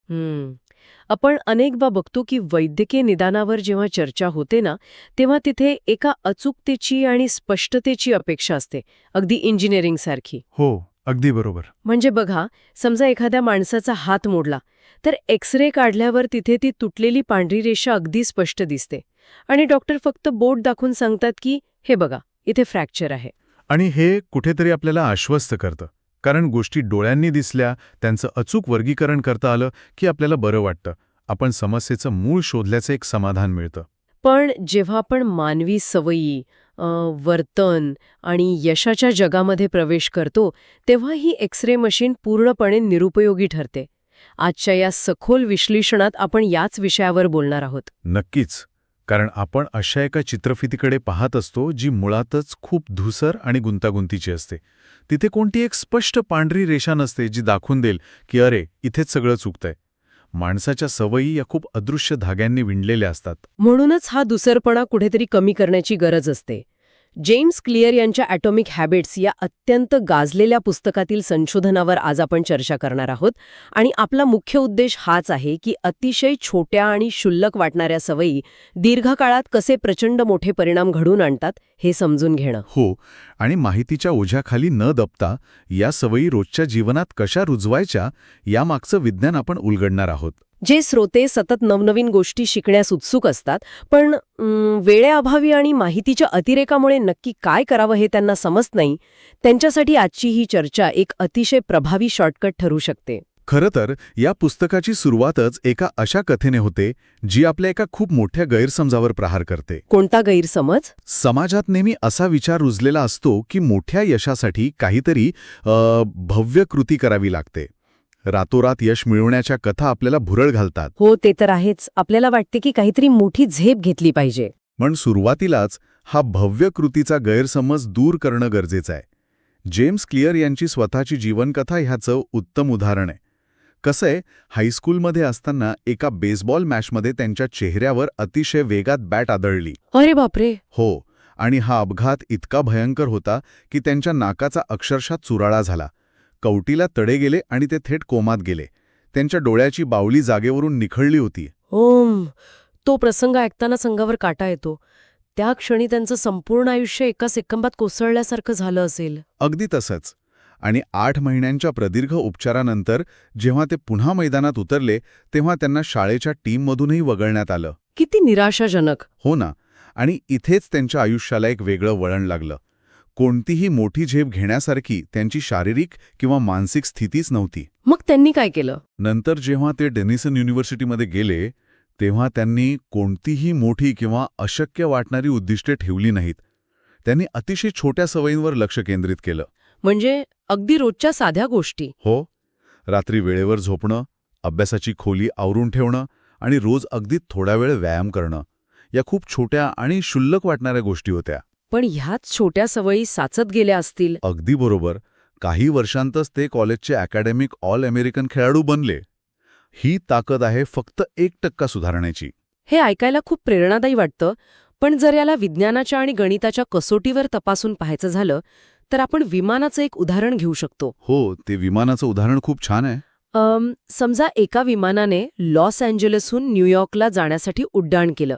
हम्म. आपण अनेकदा बघतो की वैद्यकीय निदानावर जेव्हा चर्चा होते ना, तेव्हा तिथे एका अचूकतेची आणि स्पष्टतेची अपेक्षा असते, अगदी इंजिनिअरिंगसारखी. हो, अगदी बरोबर. म्हणजे बघा, समजा एखाद्या माणसाचा हात मोडला, तर एक्स-रे काढल्यावर तिथे ती तुटलेली पांढरी रेषा अगदी स्पष्ट दिसते आणि डॉक्टर फक्त बोट दाखवून सांगतात की हे बघा, इथे फ्रॅक्चर आहे. आणि हे कुठेतरी आपल्याला आश्वस्त करतं. कारण गोष्टी डोळ्यांनी दिसल्या, त्यांचं अचूक वर्गीकरण करता आलं, की आपल्याला बरं वाटतं. आपण समस्येचं मूळ शोधल्याचं एक समाधान मिळतं. पण जेव्हा आपण मानवी सवयी, वर्तन आणि यशाच्या जगामध्ये प्रवेश करतो, तेव्हा ही एक्स-रे मशीन पूर्णपणे निरुपयोगी ठरते. आजच्या या सखोल विश्लेषणात आपण याच विषयावर बोलणार आहोत. नक्कीच. कारण आपण अशा एका चित्रफितीकडे पाहत असतो, जी मुळातच खूप धूसर आणि गुंतागुंतीची असते. तिथे कोणती एक स्पष्ट पांढरी रेषा नसते, जी दाखवून देईल, की अरे, इथेच सगळं चुकतंय. माणसाच्या सवयी या खूप अदृश्य धाग्यांनी विणलेल्या असतात. म्हणूनच हा दुसरपणा कुठेतरी कमी करण्याची गरज असते. जेम्स क्लिअर यांच्या ॲटॉमिक हॅबिट्स या अत्यंत गाजलेल्या पुस्तकातील संशोधनावर आज आपण चर्चा करणार आहोत आणि आपला मुख्य उद्देश हाच आहे की अतिशय छोट्या आणि क्षुल्लक वाटणाऱ्या सवयी दीर्घकाळात कसे प्रचंड मोठे परिणाम घडवून आणतात हे समजून घेणं. हो, आणि माहितीच्या ओझ्याखाली न दबता या सवयी रोजच्या जीवनात कशा रुजवायच्या यामागचं विज्ञान आपण उलगडणार आहोत. जे श्रोते सतत नवनवीन गोष्टी शिकण्यास उत्सुक असतात, पण वेळेअभावी आणि माहितीच्या अतिरेकामुळे नक्की काय करावं हे त्यांना समजत नाही, त्यांच्यासाठी आजची ही चर्चा एक अतिशय प्रभावी शॉर्टकट ठरू शकते. खरं तर या पुस्तकाची सुरुवातच एका अशा कथेने होते, जी आपल्या एका खूप मोठ्या गैरसमजावर प्रहार करते. कोणता गैरसमज? समाजात नेहमी असा विचार रुजलेला असतो की मोठ्या यशासाठी काहीतरी भव्य कृती करावी लागते. रातोरात यश मिळवण्याच्या कथा आपल्याला भुरळ घालतात. हो, ते तर आहेच. आपल्याला वाटते की काहीतरी मोठी झेप घेतली पाहिजे. पण सुरुवातीलाच हा भव्य कृतीचा गैरसमज दूर करणं गरजेचं आहे. जेम्स क्लिअर यांची स्वतःची जीवनकथा ह्याचं उत्तम उदाहरण आहे. कसं आहे, हायस्कूलमध्ये असताना एका बेसबॉल मॅचमध्ये त्यांच्या चेहऱ्यावर अतिशय वेगात बॅट आदळली. अरे बापरे. हो, आणि हा अपघात इतका भयंकर होता की त्यांच्या नाकाचा अक्षरशः चुराळा झाला. कवटीला तडे गेले आणि ते थेट कोमात गेले. त्यांच्या डोळ्याची बावली जागेवरून निखळली होती. ओम. तो प्रसंग ऐकताना अंगावर काटा येतो. त्या क्षणी त्यांचं संपूर्ण आयुष्य एका सेकंदात कोसळल्यासारखं झालं असेल. अगदी तसंच. आणि 8 महिन्यांच्या प्रदीर्घ उपचारानंतर जेव्हा ते पुन्हा मैदानात उतरले, तेव्हा त्यांना शाळेच्या टीममधूनही वगळण्यात आलं. किती निराशाजनक. हो ना. आणि इथेच त्यांच्या आयुष्याला एक वेगळं वळण लागलं. कोणतीही मोठी झेप घेण्यासारखी त्यांची शारीरिक किंवा मानसिक स्थितीच नव्हती. मग त्यांनी काय केलं? नंतर जेव्हा ते डेनिसन युनिव्हर्सिटीमध्ये गेले, तेव्हा त्यांनी कोणतीही मोठी किंवा अशक्य वाटणारी उद्दिष्टे ठेवली नाहीत. त्यांनी अतिशय छोट्या सवयींवर लक्ष केंद्रित केलं. म्हणजे अगदी रोजच्या साध्या गोष्टी. हो, रात्री वेळेवर झोपणं, अभ्यासाची खोली आवरून ठेवणं आणि रोज अगदी थोडा वेळ व्यायाम करणं, या खूप छोट्या आणि क्षुल्लक वाटणाऱ्या गोष्टी होत्या. पण ह्याच छोट्या सवयी साचत गेल्या असतील. अगदी बरोबर. काही वर्षांतच ते कॉलेजचे अकॅडमिक ऑल अमेरिकन खेळाडू बनले. ही ताकद आहे फक्त 1% सुधारण्याची. हे ऐकायला खूप प्रेरणादायी वाटतं, पण जर याला विज्ञानाच्या आणि गणिताच्या कसोटीवर तपासून पाहायचं झालं, तर आपण विमानाचं एक उदाहरण घेऊ शकतो. हो, ते विमानाचं उदाहरण खूप छान आहे. समजा एका विमानाने लॉस एंजेलिसहून न्यूयॉर्कला जाण्यासाठी उड्डाण केलं.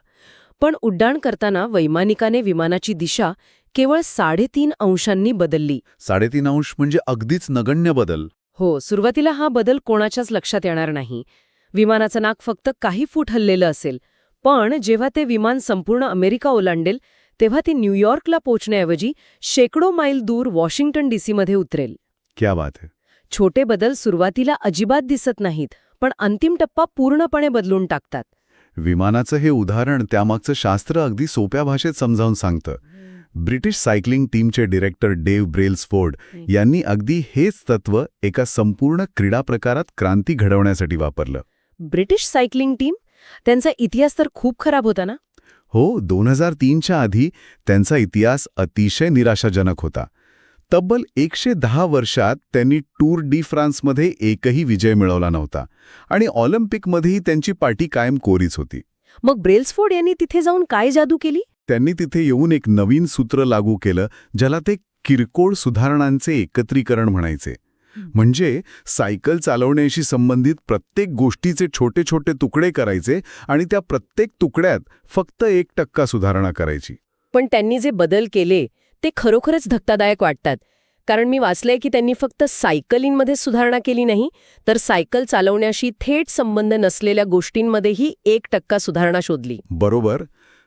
पण उड्डाण करताना वैमानिकाने विमानाची दिशा केवळ 3.5 अंशांनी बदलली. 3.5 अंश म्हणजे अगदीच नगण्य बदल. हो, सुरुवातीला हा बदल कोणाच्याच लक्षात येणार नाही. विमानाचं नाक फक्त काही फूट हललेलं असेल. पण जेव्हा ते विमान संपूर्ण अमेरिका ओलांडेल, तेव्हा ते न्यूयॉर्कला पोहोचण्याऐवजी शेकडो मैल दूर वॉशिंग्टन डीसीमध्ये उतरेल. क्या बात आहे. छोटे बदल सुरुवातीला अजिबात दिसत नाहीत, पण अंतिम टप्पा पूर्णपणे बदलून टाकतात. विमानाचं हे उदाहरण त्यामागचं शास्त्र अगदी सोप्या भाषेत समजावून सांगतं. ब्रिटिश सायकलिंग टीमचे डिरेक्टर डेव्ह ब्रेल्सफोर्ड यांनी अगदी हेच तत्त्व एका संपूर्ण क्रीडा प्रकारात क्रांती घडवण्यासाठी वापरलं. British cycling team? त्यांचा इतिहास तर खूप खराब होता ना? हो, 2003च्या आधी त्यांचा इतिहास अतिशय निराशाजनक होता. तब्बल 110 वर्षात त्यांनी टूर डी फ्रान्समध्ये एकही विजय मिळवला नव्हता आणि ऑलिम्पिकमध्येही त्यांची पाठी कायम कोरीच होती. मग ब्रेल्सफोर्ड यांनी तिथे जाऊन काय जादू केली? त्यांनी तिथे येऊन एक नवीन सूत्र लागू केलं, ज्याला ते किरकोळ सुधारणांचे एकत्रीकरण म्हणायचे. म्हणजे सायकल चालवण्याशी संबंधित प्रत्येक गोष्टीचे छोटे छोटे तुकडे करायचे आणि त्या प्रत्येक तुकड्यात फक्त 1% सुधारणा करायची. पण त्यांनी जे बदल केले ते खरोखरच धक्कादायक वाटतात. कारण मी वाचलंय की त्यांनी फक्त सायकलिंगमध्ये सुधारणा केली नाही, तर सायकल चालवण्याशी थेट संबंध नसलेल्या गोष्टींमध्येही 1% सुधारणा शोधली. बरोबर.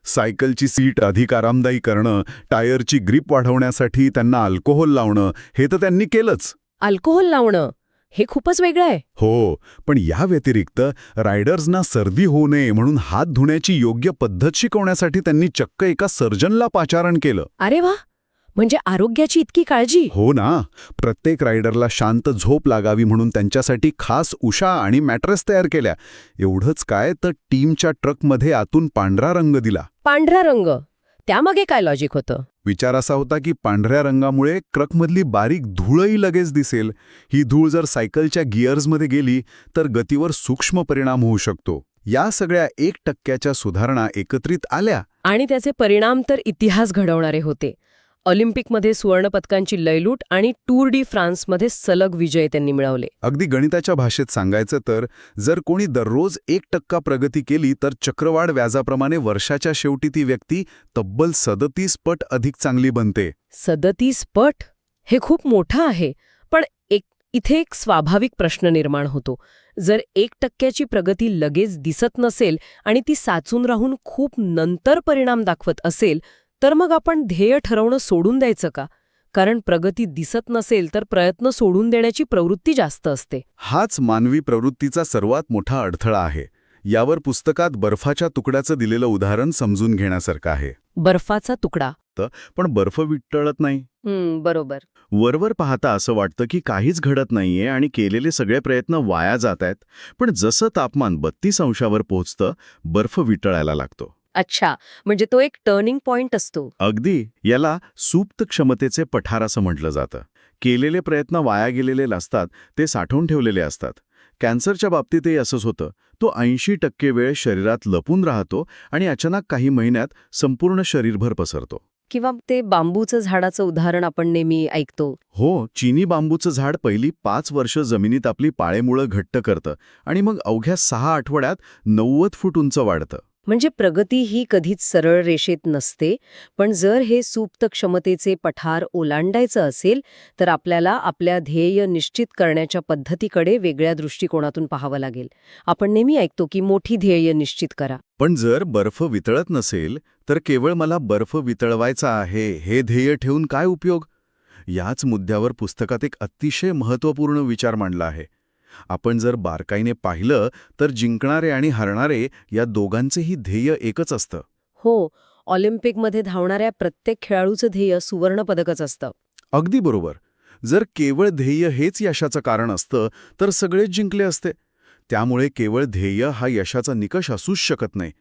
सायकलची सीट अधिक आरामदायी करणं, टायरची ग्रिप वाढवण्यासाठी त्यांना अल्कोहोल लावणं, हे तर त्यांनी केलंच. अल्कोहोल लावणं हे खूपच वेगळं आहे. हो, पण या व्यतिरिक्त रायडर्सना सर्दी होऊ नये म्हणून हात धुण्याची योग्य पद्धत शिकवण्यासाठी त्यांनी चक्क एका सर्जनला पाचारण केलं. अरे वा, म्हणजे आरोग्याची इतकी काळजी. हो ना. प्रत्येक रायडरला शांत झोप लागावी म्हणून त्यांच्यासाठी खास उषा आणि मॅट्रेस तयार केल्या. एवढंच काय तर टीमच्या ट्रकमध्ये आतून पांढरा रंग दिला. पांढरा रंग, त्यामागे काय लॉजिक होतं? विचार असा होता की पांढऱ्या रंगामुळे ट्रकमधली बारीक धूळही लगेच दिसेल. ही धूळ जर सायकलच्या गिअर्समध्ये गेली तर गतीवर सूक्ष्म परिणाम होऊ शकतो. या सगळ्या 1%च्या सुधारणा एकत्रित आल्या. आणि त्याचे परिणाम तर इतिहास घडवणारे होते. ऑलिम्पिकमध्ये सुवर्णपदकांची लयलूट आणि टूर डी फ्रान्समध्ये सलग विजय त्यांनी मिळवले. अगदी गणिताच्या भाषेत सांगायचं तर जर कोणी दररोज 1% प्रगती केली तर चक्रवाढ व्याजाप्रमाणे वर्षाच्या शेवटी ती व्यक्ती तब्बल 37 पट अधिक चांगली बनते. 37 पट? हे खूप मोठं आहे. पण इथे एक स्वाभाविक प्रश्न निर्माण होतो. जर 1%ची प्रगती लगेच दिसत नसेल आणि ती साचून राहून खूप नंतर परिणाम दाखवत असेल, तर मग आपण ध्येय ठरवणं सोडून द्यायचं का? कारण प्रगती दिसत नसेल तर प्रयत्न सोडून देण्याची प्रवृत्ती जास्त असते. हाच मानवी प्रवृत्तीचा सर्वात मोठा अडथळा आहे. यावर पुस्तकात बर्फाच्या तुकड्याचं दिलेलं उदाहरण समजून घेण्यासारखं आहे. बर्फाचा तुकडा. पण बर्फ वितळत नाही. बरोबर. वरवर पाहता असं वाटतं की काहीच घडत नाहीये आणि केलेले सगळे प्रयत्न वाया जात आहेत. पण जसं तापमान 32 अंशावर पोहोचतं, बर्फ वितळायला लागतो. अच्छा, म्हणजे तो एक टर्निंग पॉइंट असतो. अगदी. याला सुप्त क्षमतेचे पठार असं म्हटलं जातं. केलेले प्रयत्न वाया गेलेले नसतात, ते साठवून ठेवलेले असतात. कॅन्सरच्या बाबतीतही असंच होतं. तो 80% वेळ शरीरात लपून राहतो आणि अचानक काही महिन्यात संपूर्ण शरीरभर पसरतो. किंवा ते बांबूचं झाडाचं उदाहरण आपण नेहमी ऐकतो. हो, चीनी बांबूचं झाड पहिली 5 वर्ष जमिनीत आपली पाळेमुळं घट्ट करतं आणि मग अवघ्या 6 आठवड्यात 90 फूट उंच वाढतं. म्हणजे प्रगती ही कधीच सरळ रेषेत नसते. पण जर हे सुप्त क्षमतेचे पठार ओलांडायचं असेल तर आपल्याला आपल्या ध्येय निश्चित करण्याच्या पद्धतीकडे वेगळ्या दृष्टिकोनातून पाहावं लागेल. आपण नेहमी ऐकतो की मोठी ध्येय निश्चित करा. पण जर बर्फ वितळत नसेल तर केवळ मला बर्फ वितळवायचा आहे हे ध्येय ठेवून काय उपयोग? याच मुद्द्यावर पुस्तकात एक अतिशय महत्त्वपूर्ण विचार मांडला आहे. आपण जर बारकाईने पाहिलं तर जिंकणारे आणि हरणारे या दोघांचेही ध्येय एकच असतं. हो, ऑलिम्पिकमध्ये धावणाऱ्या प्रत्येक खेळाडूचं ध्येय सुवर्णपदकच असतं. अगदी बरोबर. जर केवळ ध्येय हेच यशाचं कारण असतं तर सगळेच जिंकले असते. त्यामुळे केवळ ध्येय हा यशाचा निकष असूच शकत नाही.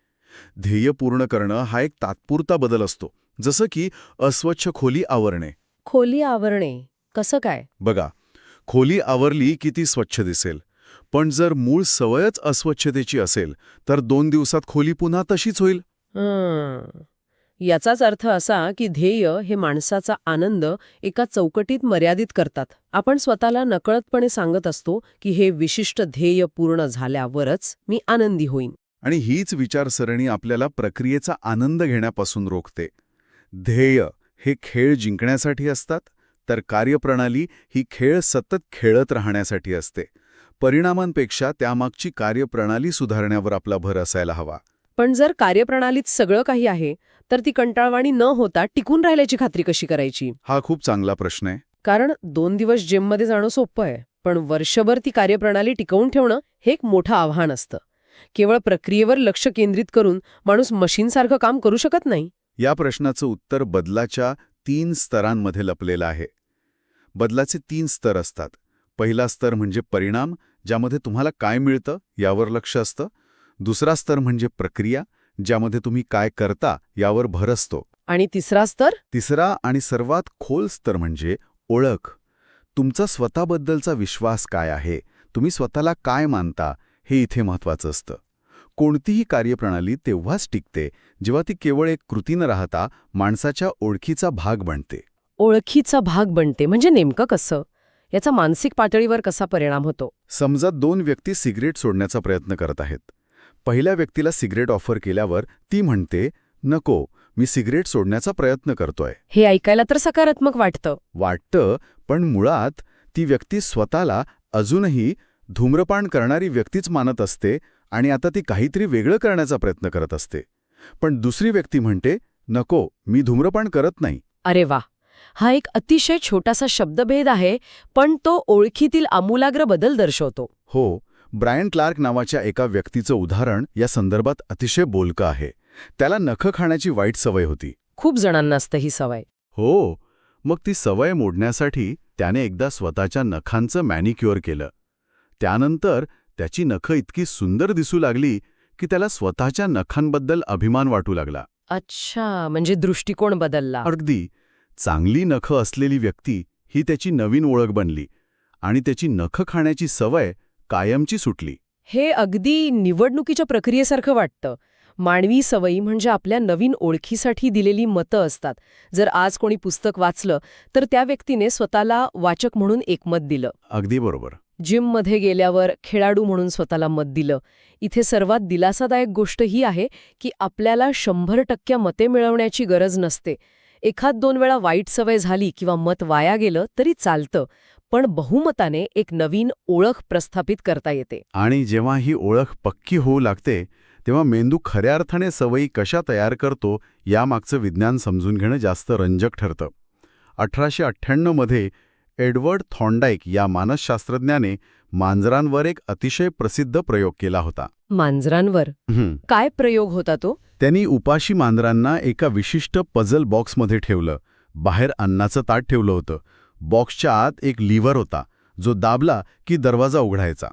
ध्येय पूर्ण करणं हा एक तात्पुरता बदल असतो, जसं की अस्वच्छ खोली आवरणे. खोली आवरणे कसं काय? बघा, खोली आवरली की ती स्वच्छ दिसेल. पण जर मूळ सवयच अस्वच्छतेची असेल तर 2 दिवसात खोली पुन्हा तशीच होईल. याचाच अर्थ असा की ध्येय हे माणसाचा आनंद एका चौकटीत मर्यादित करतात. आपण स्वतःला नकळतपणे सांगत असतो की हे विशिष्ट ध्येय पूर्ण झाल्यावरच मी आनंदी होईन. आणि हीच विचारसरणी आपल्याला प्रक्रियेचा आनंद घेण्यापासून रोखते. ध्येय हे खेळ जिंकण्यासाठी असतात, तर कार्यप्रणाली ही खेळ सतत खेळत राहण्यासाठी असते. परिणामांपेक्षा त्यामागची कार्यप्रणाली सुधारण्यावर आपला भर असायला हवा. पण जर कार्यप्रणालीत सगळं काही आहे तर ती कंटाळवाणी न होता टिकून राहिल्याची खात्री कशी करायची? हा खूप चांगला प्रश्न आहे. कारण 2 दिवस जिममध्ये जाणं सोपं आहे, पण वर्षभर ती कार्यप्रणाली टिकवून ठेवणं हे एक मोठं आव्हान असतं. केवळ प्रक्रियेवर लक्ष केंद्रित करून माणूस मशीनसारखं काम करू शकत नाही. या प्रश्नाचं उत्तर बदलाच्या 3 स्तरांमध्ये लपलेलं आहे. बदलाचे 3 स्तर असतात. पहिला स्तर म्हणजे परिणाम, ज्यामध्ये तुम्हाला काय मिळतं यावर लक्ष असतं. दुसरा स्तर म्हणजे प्रक्रिया, ज्यामध्ये तुम्ही काय करता यावर भर असतो. आणि तिसरा स्तर? तिसरा आणि सर्वात खोल स्तर म्हणजे ओळख. तुमचा स्वतःबद्दलचा विश्वास काय आहे, तुम्ही स्वतःला काय मानता, हे इथे महत्त्वाचं असतं. कोणतीही कार्यप्रणाली तेव्हाच टिकते जेव्हा ती केवळ एक कृती न राहता माणसाच्या ओळखीचा भाग बनते. ओळखीचा भाग बनते म्हणजे नेमकं कसं? याचा मानसिक पातळीवर कसा परिणाम होतो? समजा 2 व्यक्ती सिगरेट सोडण्याचा प्रयत्न करत आहेत. पहिल्या व्यक्तीला सिगरेट ऑफर केल्यावर ती म्हणते, नको, मी सिगरेट सोडण्याचा प्रयत्न करतोय. हे ऐकायला तर सकारात्मक वाटतं, पण मुळात ती व्यक्ती स्वतःला अजूनही धूम्रपान करणारी व्यक्तीच मानत असते आणि आता ती काहीतरी वेगळं करण्याचा प्रयत्न करत असते. पण दुसरी व्यक्ती म्हणते, नको, मी धूम्रपान करत नाही. अरे वा, हा एक अतिशय छोटासा शब्दभेद आहे, पण तो ओळखीतील आमूलाग्र बदल दर्शवतो. हो, ब्रायन क्लार्क नावाच्या एका व्यक्तीचं उदाहरण या संदर्भात अतिशय बोलकं आहे. त्याला नखं खाण्याची वाईट सवय होती. खूप जणांना असतं ही सवय. हो, मग ती सवय मोडण्यासाठी त्याने एकदा स्वतःच्या नखांचं मॅनिक्युअर केलं. त्यानंतर त्याची नखं इतकी सुंदर दिसू लागली की त्याला स्वतःच्या नखांबद्दल अभिमान वाटू लागला. अच्छा, म्हणजे दृष्टिकोन बदलला. अगदी चांगली नखं असलेली व्यक्ती ही त्याची नवीन ओळख बनली आणि त्याची नखं खाण्याची सवय कायमची सुटली. हे अगदी निवडणुकीच्या प्रक्रियेसारखं वाटतं. मानवी सवयी म्हणजे आपल्या नवीन ओळखीसाठी दिलेली मतं असतात. जर आज कोणी पुस्तक वाचलं तर त्या व्यक्तीने स्वतःला वाचक म्हणून एक मत दिलं. अगदी बरोबर. जिममध्ये गेल्यावर खेळाडू म्हणून स्वतःला मत दिलं. इथे सर्वात दिलासादायक गोष्ट ही आहे की आपल्याला 100% मते मिळवण्याची गरज नसते. 1-2 वेळा वाईट सवय झाली किंवा मत वाया गेलं तरी चालतं, पण बहुमताने एक नवीन ओळख प्रस्थापित करता येते. आणि जेव्हा ही ओळख पक्की होऊ लागते तेव्हा मेंदू खऱ्या अर्थाने सवयी कशा तयार करतो यामागचं विज्ञान समजून घेणं जास्त रंजक ठरतं. 1898 मध्ये एडवर्ड थॉर्नडाईक या मानसशास्त्रज्ञाने मांजरांवर एक अतिशय प्रसिद्ध प्रयोग केला होता. मांजरांवर काय प्रयोग होता तो? त्यांनी उपाशी मांजरांना एका विशिष्ट पझल बॉक्समध्ये ठेवलं. बाहेर अन्नाचं ताट ठेवलं होतं. बॉक्सच्या आत एक लिव्हर होता, जो दाबला की दरवाजा उघडायचा.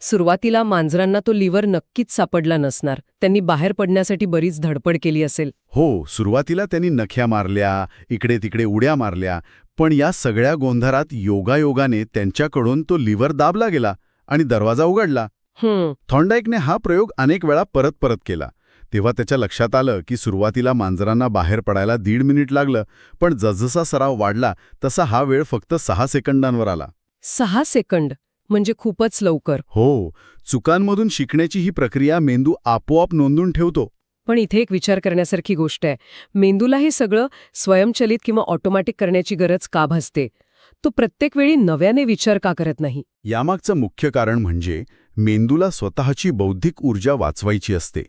सुरुवातीला मांजरांना तो लिव्हर नक्कीच सापडला नसणार. त्यांनी बाहेर पडण्यासाठी बरीच धडपड केली असेल. हो, सुरुवातीला त्यांनी नख्या मारल्या, इकडे तिकडे उड्या मारल्या, पण या सगळ्या गोंधळात योगायोगाने त्यांच्याकडून तो लिव्हर दाबला गेला आणि दरवाजा उघडला. थॉर्नडाईकने हा प्रयोग अनेक वेळा परत केला. तेव्हा त्याच्या लक्षात आलं की सुरुवातीला मांजरांना बाहेर पडायला 1.5 मिनिट लागलं, पण जसजसा सराव वाढला तसा हा वेळ फक्त 6 सेकंदांवर आला. 6 सेकंद म्हणजे खूपच लवकर. हो, चुकांमधून शिकण्याची ही प्रक्रिया मेंदू आपोआप नोंदून ठेवतो. पण इथे एक विचार करण्यासारखी गोष्ट आहे. मेंदूला हे सगळं स्वयंचलित किंवा ऑटोमॅटिक करण्याची गरज का भासते? तो प्रत्येक वेळी नव्याने विचार का करत नाही? यामागचं मुख्य कारण म्हणजे मेंदूला स्वतःची बौद्धिक ऊर्जा वाचवायची असते.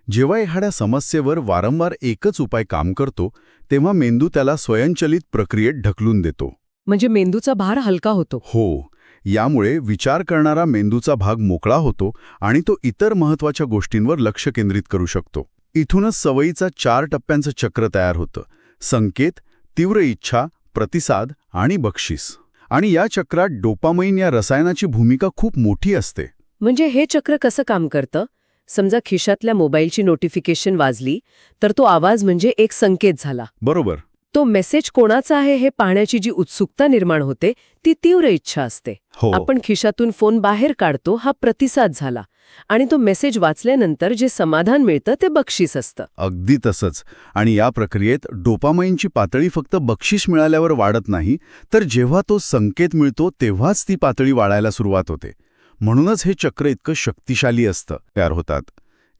जेव्हा एखाद्या समस्येवर वारंवार एकच उपाय काम करतो तेव्हा मेंदू त्याला स्वयंचलित प्रक्रियेत ढकलून देतो. म्हणजे मेंदूचा भार हलका होतो. हो, यामुळे विचार करणारा मेंदूचा भाग मोकळा होतो आणि तो इतर महत्त्वाच्या गोष्टींवर लक्ष केंद्रित करू शकतो. इथूनच सवयीचा 4 टप्प्यांचं चक्र तयार होतं: संकेत, तीव्र इच्छा, प्रतिसाद आणि बक्षीस. आणि या चक्रात डोपामाइन या रसायनाची भूमिका खूप मोठी असते. म्हणजे हे चक्र कसं काम करतं? समजा खिशातल्या मोबाईलची नोटिफिकेशन वाजली तर तो आवाज म्हणजे एक संकेत झाला. बरोबर. तो मेसेज कोणाचा आहे हे पाहण्याची जी उत्सुकता निर्माण होते ती तीव्र इच्छा असते. हो. आपण खिशातून फोन बाहेर काढतो हा प्रतिसाद झाला. आणि तो मेसेज वाचल्यानंतर जे समाधान मिळतं ते बक्षीस असतं. अगदी तसंच. आणि या प्रक्रियेत डोपामाइनची पातळी फक्त बक्षीस मिळाल्यावर वाढत नाही, तर जेव्हा तो संकेत मिळतो तेव्हाच ती पातळी वाढायला सुरुवात होते. म्हणूनच हे चक्र इतकं शक्तिशाली असतं. तयार होतात.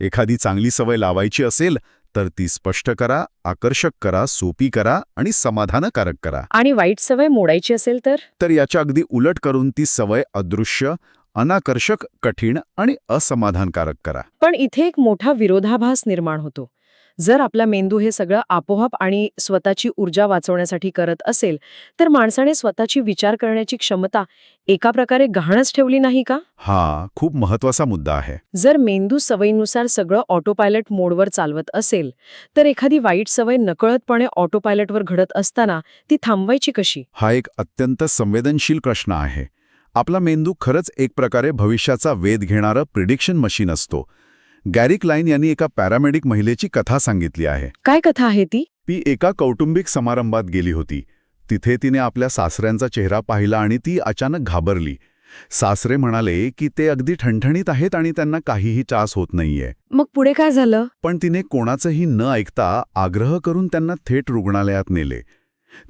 एखादी चांगली सवय लावायची असेल तर ती स्पष्ट करा, आकर्षक करा, सोपी करा आणि समाधानकारक करा. आणि वाईट सवय मोडायची असेल तर याच्या अगदी उलट करून ती सवय अदृश्य, अनाकर्षक, कठीण आणि असमाधानकारक करा. पण इथे एक मोठा विरोधाभास निर्माण होतो. जर आपला मेंदू हे सगळं आपोआप आणि स्वतःची ऊर्जा वाचवण्यासाठी करत असेल तर माणसाने स्वतःची विचार करण्याची क्षमता एका प्रकारे गहाणच ठेवली नाही का? हा खूप महत्वाचा मुद्दा आहे. जर मेंदू सवयीनुसार सगळं ऑटोपायलट मोडवर चालवत असेल तर एखादी वाईट सवय नकळतपणे ऑटोपायलटवर घडत असताना ती थांबवायची कशी? हा एक अत्यंत संवेदनशील प्रश्न आहे. आपला मेंदू खरंच एक प्रकारे भविष्याचा वेध घेणारं प्रिडिक्शन मशीन असतो. गॅरी क्लाइन यांनी एका पॅरामेडिक महिलेची कथा सांगितली आहे. काय कथा आहे ती? ती एका कौटुंबिक समारंभात गेली होती. तिथे तिने आपल्या सासऱ्यांचा चेहरा पाहिला आणि ती अचानक घाबरली. सासरे म्हणाले की ते अगदी ठणठणीत आहेत आणि त्यांना काहीही त्रास होत नाहीये. मग पुढे काय झालं? पण तिने कोणाचंही न ऐकता आग्रह करून त्यांना थेट रुग्णालयात नेले.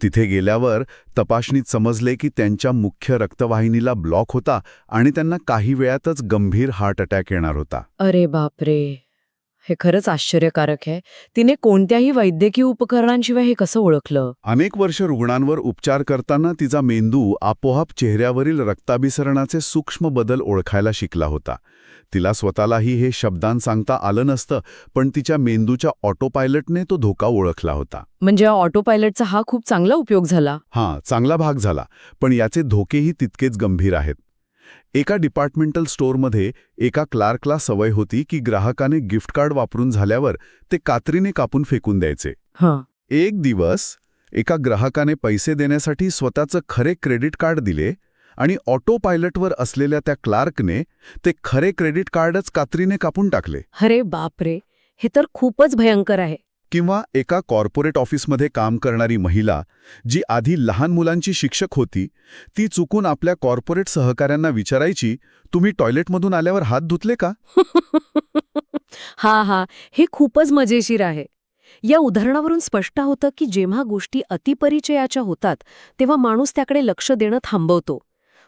तिथे गेल्यावर तपासणीत समजले की त्यांच्या मुख्य रक्तवाहिनीला ब्लॉक होता आणि त्यांना काही वेळातच गंभीर हार्ट अटॅक येणार होता. अरे बापरे, हे खरंच आश्चर्यकारक आहे. तिने कोणत्याही वैद्यकीय उपकरणांशिवाय हे कसं ओळखलं? अनेक वर्ष रुग्णांवर उपचार करताना तिचा मेंदू आपोआप चेहऱ्यावरील रक्ताभिसरणाचे सूक्ष्म बदल ओळखायला शिकला होता. तिला स्वतःलाही हे शब्दांत सांगता आलं नसतं, पण तिच्या मेंदूच्या ऑटो पायलटने तो धोका ओळखला होता. म्हणजे ऑटो पायलटचा हा खूप चांगला उपयोग झाला. चांगला भाग झाला, पण याचे धोकेही तितकेच गंभीर आहेत. एका डिपार्टमेंटल स्टोअरमध्ये एका क्लार्कला सवय होती की ग्राहकाने गिफ्ट कार्ड वापरून झाल्यावर ते कात्रीने कापून फेकून द्यायचे. एक दिवस एका ग्राहकाने पैसे देण्यासाठी स्वतःचं खरे क्रेडिट कार्ड दिले आणि ऑटो पायलटवर असलेल्या त्या क्लार्कने ते खरे क्रेडिट कार्डच कात्रीने कापून टाकले. अरे बापरे, हे तर खूपच भयंकर आहे. किंवा एका कॉर्पोरेट ऑफिसमध्ये काम करणारी महिला, जी आधी लहान मुलांची शिक्षक होती, ती चुकून आपल्या कॉर्पोरेट सहकाऱ्यांना विचारायची, तुम्ही टॉयलेटमधून आल्यावर हात धुतले का? हे खूपच मजेशीर आहे. या उदाहरणावरून स्पष्ट होतं की जेव्हा गोष्टी अतिपरिचयाच्या होतात तेव्हा माणूस त्याकडे लक्ष देणं थांबवतो.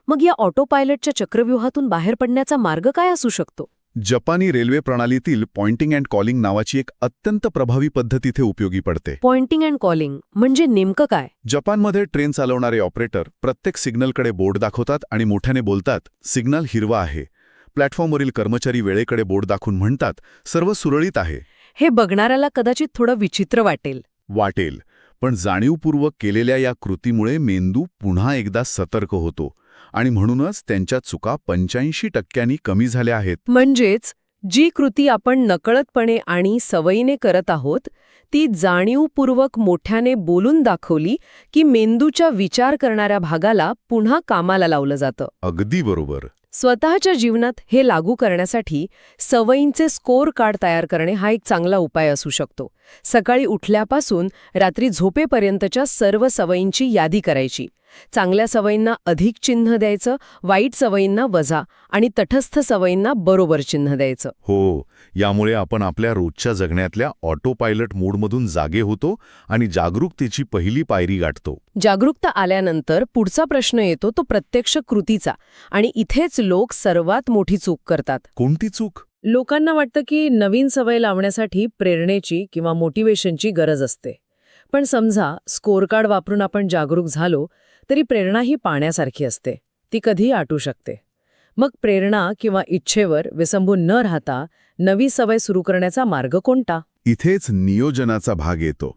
मग या ऑटो पायलटच्या चक्रव्यूहातून बाहेर पडण्याचा मार्ग काय असू शकतो? जपानी रेल्वे प्रणालीतील पॉइंटिंग अँड कॉलिंग नावाची एक अत्यंत प्रभावी पद्धत इथे उपयोगी पडते. पॉइंटिंग अँड कॉलिंग म्हणजे नेमकं काय? जपानमध्ये ट्रेन चालवणारे ऑपरेटर प्रत्येक सिग्नलकडे बोर्ड दाखवतात आणि मोठ्याने बोलतात, सिग्नल हिरवा आहे. प्लॅटफॉर्मवरील कर्मचारी वेळेकडे बोर्ड दाखवून म्हणतात, सर्व सुरळीत आहे. हे बघणाऱ्याला कदाचित थोडं विचित्र वाटेल, पण जाणीवपूर्वक केलेल्या या कृतीमुळे मेंदू पुन्हा एकदा सतर्क होतो आणि म्हणूनच त्यांच्या चुका 85% कमी झाल्या आहेत. म्हणजेच जी कृती आपण नकळतपणे आणि सवयीने करत आहोत ती जाणीवपूर्वक मोठ्याने बोलून दाखवली की मेंदूच्या विचार करणाऱ्या भागाला पुन्हा कामाला लावलं जातं. अगदी बरोबर. स्वतःच्या जीवनात हे लागू करण्यासाठी सवयींचे स्कोअर कार्ड तयार करणे हा एक चांगला उपाय असू शकतो. सकाळी उठल्यापासून रात्री झोपेपर्यंतच्या सर्व सवयींची यादी करायची. चांगल्या सवयींना अधिक चिन्ह द्यायचं, वाईट सवयींना वजा आणि तटस्थ सवयींना बरोबर चिन्ह द्यायचं. हो, यामुळे आपण आपल्या रोजच्या जगण्यातल्या ऑटो पायलट मोडमधून जागे होतो आणि जागरूकतेची पहिली पायरी गाठतो. जागरूकता आल्यानंतर पुढचा प्रश्न येतो तो प्रत्यक्ष कृतीचा, आणि इथेच लोक सर्वात मोठी चूक करतात. कोणती चूक? लोकांना वाटतं की नवीन सवय लावण्यासाठी प्रेरणेची किंवा मोटिवेशनची गरज असते. पण समजा स्कोअर कार्ड वापरून आपण जागरूक झालो तरी प्रेरणा ही पाण्यासारखी असते, ती कधीही आटू शकते. मग प्रेरणा किंवा इच्छेवर विसंबून न राहता नवी सवय सुरू करण्याचा मार्ग कोणता? इथेच नियोजनाचा भाग येतो.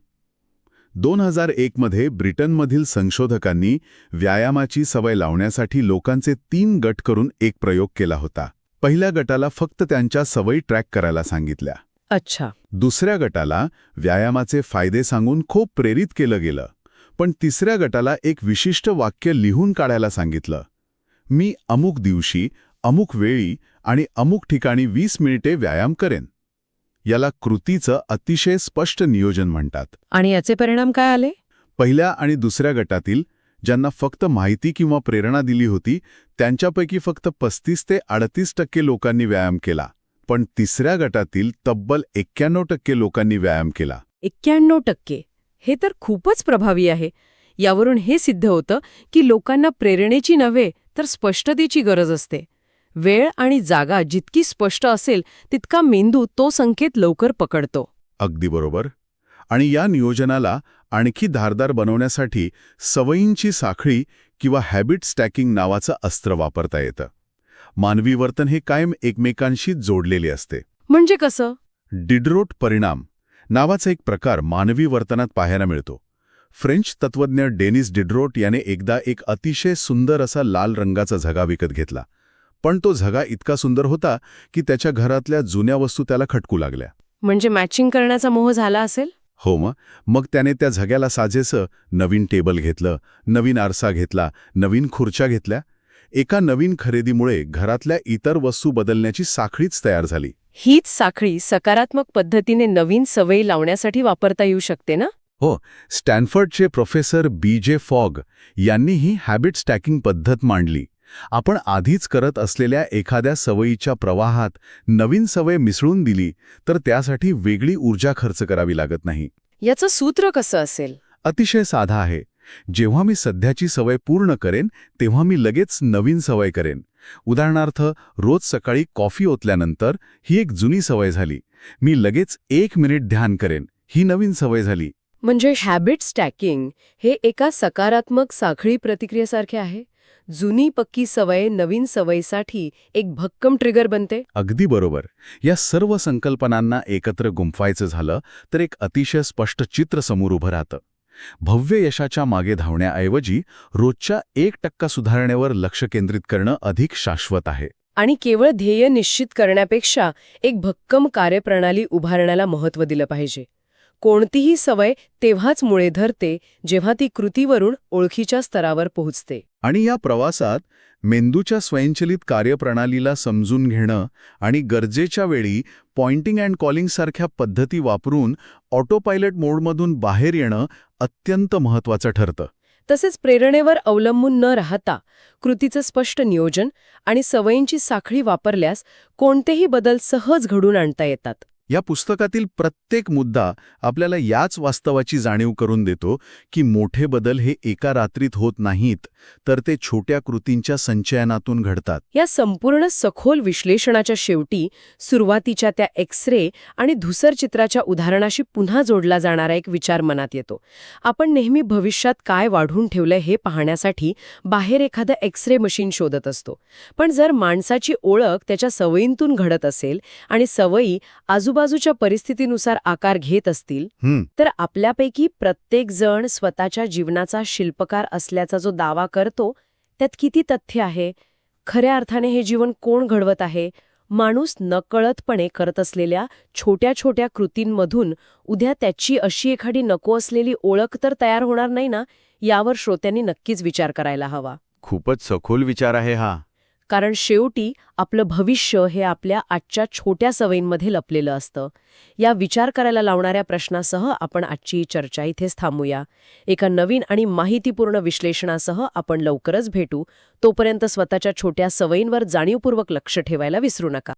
2001 मध्ये ब्रिटनमधील संशोधकांनी व्यायामाची सवय लावण्यासाठी लोकांचे 3 गट करून एक प्रयोग केला होता. पहिल्या गटाला फक्त त्यांच्या सवयी ट्रॅक करायला सांगितल्या. अच्छा. दुसऱ्या गटाला व्यायामाचे फायदे सांगून खूप प्रेरित केलं गेलं. पण तिसऱ्या गटाला एक विशिष्ट वाक्य लिहून काढायला सांगितलं, मी अमुक दिवशी, अमुक वेळी आणि अमुक ठिकाणी 20 मिनिटे व्यायाम करेन. याला कृतीचं अतिशय स्पष्ट नियोजन म्हणतात. आणि याचे परिणाम काय आले? पहिल्या आणि दुसऱ्या गटातील ज्यांना फक्त माहिती किंवा प्रेरणा दिली होती त्यांच्यापैकी फक्त 35 ते 38% लोकांनी व्यायाम केला. पण तिसऱ्या गटातील तब्बल 91% लोकांनी व्यायाम केला. 91%? हे तर खूपच प्रभावी आहे. यावरून हे सिद्ध होतं की लोकांना प्रेरणेची नव्हे तर स्पष्टतेची गरज असते. वेळ आणि जागा जितकी स्पष्ट असेल तितका मेंदू तो संकेत लवकर पकडतो. अगदी बरोबर. आणि या नियोजनाला आणखी धारदार बनवण्यासाठी सवयींची साखळी किंवा हॅबिट स्टॅकिंग नावाचं अस्त्र वापरता येतं. मानवी वर्तन हे कायम एकमेकांशी जोडलेले असते. म्हणजे कसं? डिडरोट परिणाम नावाचा एक प्रकार मानवी वर्तनात पाहायला मिळतो. फ्रेंच तत्वज्ञ डेनिस डिडरोट याने एकदा एक अतिशय सुंदर असा लाल रंगाचा झगा विकत घेतला. पण तो झगा इतका सुंदर होता की त्याच्या घरातल्या जुन्या वस्तू त्याला खटकू लागल्या. म्हणजे मॅचिंग करण्याचा मोह झाला असेल? हो, मग त्याने त्या झग्याला साजेसं नवीन टेबल घेतलं, नवीन आरसा घेतला, नवीन खुर्च्या घेतल्या. एका नवीन खरेदीमुळे घरातल्या इतर वस्तू बदलण्याची साखळीच तयार झाली. हीच साखळी सकारात्मक पद्धतीने नवीन सवयी लावण्यासाठी वापरता येऊ शकते ना? हो, स्टॅनफर्डचे प्रोफेसर BJ फॉग यांनी ही हॅबिट स्टॅकिंग पद्धत मांडली. आपण आधीच करत असलेल्या एखाद्या सवयीच्या प्रवाहात नवीन सवय मिसळून दिली तर त्यासाठी वेगळी ऊर्जा खर्च करावी लागत नाही. याचं सूत्र कसं असेल? अतिशय साधा आहे. जेव्हा मी सध्याची सवय पूर्ण करेन तेव्हा मी लगेच नवीन सवय करेन. उदाहरणार्थ, रोज सकाळी कॉफी ओतल्यानंतर ही एक जुनी सवय झाली. मी लगेच 1 मिनिट ध्यान करेन, ही नवीन सवय झाली. म्हणजे हॅबिट स्टॅकिंग हे एका सकारात्मक साखळी प्रतिक्रियेसारखे आहे. जुनी पक्की सवय नवीन सवयीसाठी एक भक्कम ट्रिगर बनते. अगदी बरोबर. या सर्व संकल्पनांना एकत्र गुंफायचं झालं तर एक अतिशय स्पष्ट चित्र समोर उभं राहतं. भव्य यशाच्या मागे धावण्याऐवजी रोजच्या 1% सुधारणेवर लक्ष केंद्रित करणं अधिक शाश्वत आहे. आणि केवळ ध्येय निश्चित करण्यापेक्षा एक भक्कम कार्यप्रणाली उभारण्याला महत्त्व दिलं पाहिजे. कोणतीही सवय तेव्हाच मुळे धरते जेव्हा ती कृतीवरून ओळखीच्या स्तरावर पोहोचते. आणि या प्रवासात मेंदूच्या स्वयंचलित कार्यप्रणालीला समजून घेणं आणि गरजेच्या वेळी पॉइंटिंग अँड कॉलिंग सारख्या पद्धती वापरून ऑटोपायलट मोडमधून बाहेर येणं अत्यंत महत्त्वाचं ठरतं. तसेच प्रेरणेवर अवलंबून न राहता कृतीचं स्पष्ट नियोजन आणि सवयींची साखळी वापरल्यास कोणतेही बदल सहज घडून आणता येतात. या पुस्तकातील प्रत्येक मुद्दा आपल्याला याच वास्तवाची जाणीव करून देतो की मोठे बदल हे एका रात्रीत होत नाहीत, तर ते छोट्या कृतींच्या संचयनातून घडतात. या संपूर्ण सखोल विश्लेषणाच्या शेवटी सुरुवातीच्या त्या एक्स-रे आणि धूसर चित्राच्या उदाहरणाशी पुन्हा जोडला जाणारा एक विचार मनात येतो. आपण नेहमी भविष्यात काय वाढून ठेवलंय हे पाहण्यासाठी बाहेर एखादं एक्स-रे मशीन शोधत असतो. पण जर माणसाची ओळख त्याच्या सवयींतून घडत असेल आणि सवयी आजूबाजूच्या परिस्थितीनुसार आकार घेत असतील, तर आपल्यापैकी प्रत्येक जण स्वतःच्या जीवनाचा शिल्पकार असल्याचा जो दावा करतो त्यात किती तथ्य आहे? खऱ्या अर्थाने हे जीवन कोण घडवत आहे? माणूस नकळतपणे करत असलेल्या छोट्या छोट्या कृतींमधून उद्या त्याची अशी एखादी नको असलेली ओळख तर तयार होणार नाही ना, यावर श्रोत्यांनी नक्कीच विचार करायला हवा. खूपच सखोल विचार आहे हा. कारण शेवटी आपलं भविष्य हे आपल्या आजच्या छोट्या सवयींमध्ये लपलेलं असतं. या विचार करायला लावणाऱ्या प्रश्नासह आपण आजची चर्चा इथेच थांबूया. एका नवीन आणि माहितीपूर्ण विश्लेषणासह आपण लवकरच भेटू. तोपर्यंत स्वतःच्या छोट्या सवयींवर जाणीवपूर्वक लक्ष ठेवायला विसरू नका.